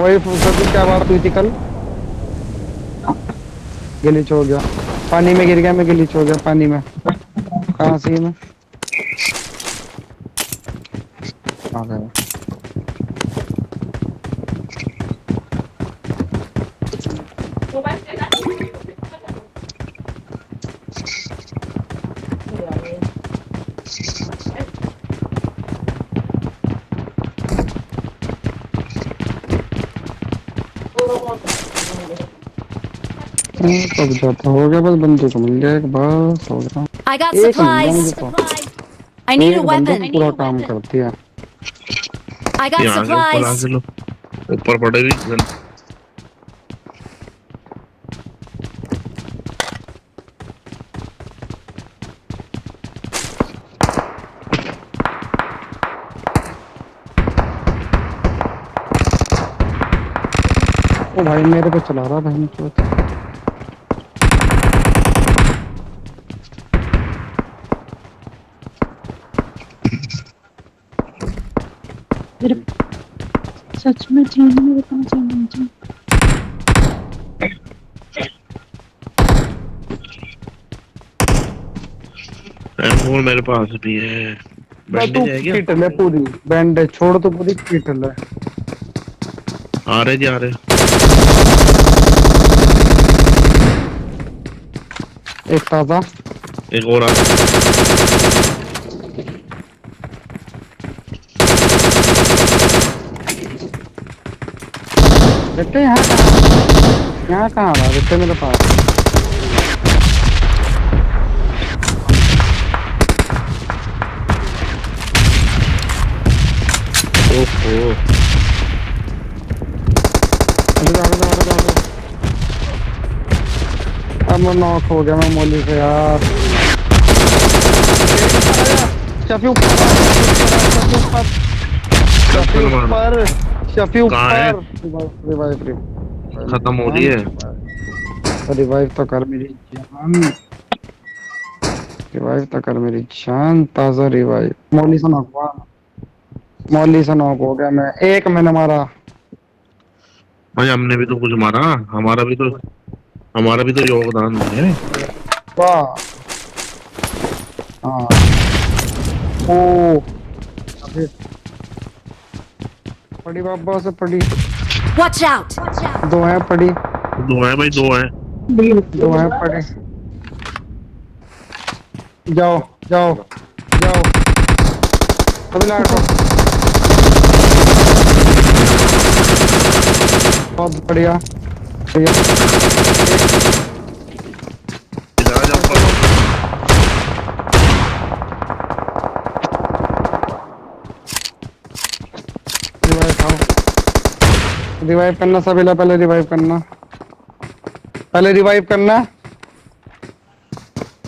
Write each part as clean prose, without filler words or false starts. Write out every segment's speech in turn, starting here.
भाई सर क्या बात हुई थी कल? गिलीच हो गया, पानी में गिर गया, मैं गिलीच हो गया पानी में। कहाँ से मैं आ गया? तब जाता हो गया, बस बंदूक मिल गया एक, बस हो गया। I got एक मिल गया मुझे supplies. तो, I need a एक बंदूक weapon. पूरा काम करती है। I got यहाँ आगे ऊपर supplies. आके लो, ऊपर पड़े हुई गन। ओ भाई मेरे पे चला रहा भाई, तो सच में चीन में बताना चाहिए। एमोल मेरे पास भी है। बैंडेज है क्या? किट ले पूरी, बैंडेज छोड़ तो पूरी किट ले। आ रहे जी, आ रहे। एक ताजा, एक और आ। बेटे यहाँ कहाँ आ रहा बेटे मेरे पास? ओहो, अब मैं नॉक हो गया, मैं मोली से यार। शफी ऊपर, शफी ऊपर, शफी ऊपर। रिवाइव खत्म हो रही है। रिवाइव तो कर मेरी जान, रिवाइव तो कर मेरी जान, ताजा रिवाइव। मोली से नॉक हुआ, मोली से नॉक हो गया मैं, एक मैंने मारा भाई। हमने भी तो कुछ मारा, हमारा भी तो योगदान है। वाह। हाँ ओ अबे पड़ी बाबा से पड़ी, Watch out. दो हैं पड़ी, दो है भाई, दो है। दो हैं पड़ी। जाओ जाओ जाओ, अभी लाटो। बहुत बढ़िया बढ़िया। इधर आ जाओ ऊपर। रिवाइव खाओ, रिवाइव करना सभी, पहले रिवाइव करना, पहले रिवाइव करना।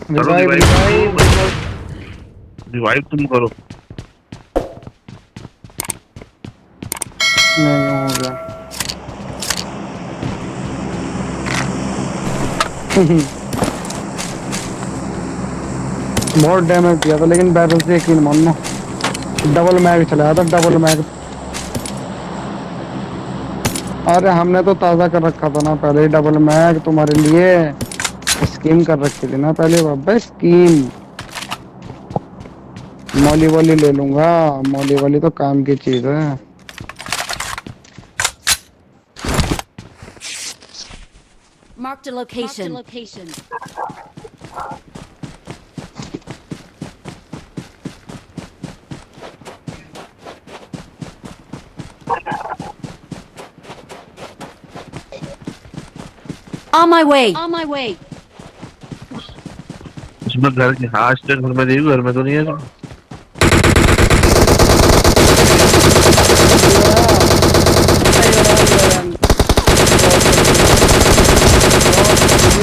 चलो रिवाइव रिवाइव, रिवाइव रिवाइव तुम करो। नहीं हो गया। बहुत डैमेज दिया था, लेकिन बैरल से यकीन मानना, डबल मैग चलाया था, डबल मैग। अरे हमने तो ताज़ा कर रखा था ना पहले ही, डबल मैग तुम्हारे लिए स्कीम कर रखी थी ना पहले बाबा, स्कीम। मौली वाली ले लूंगा, मौली वाली तो काम की चीज है। Marked a location. On my way. उसमें घर के हाँ, घर में देखो, घर में तो नहीं है तो।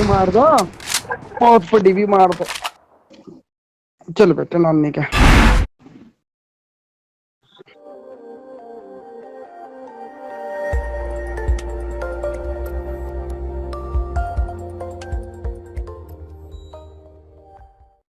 मार दो, बहुत बड़ी भी मार दो। चल बेटे नानी के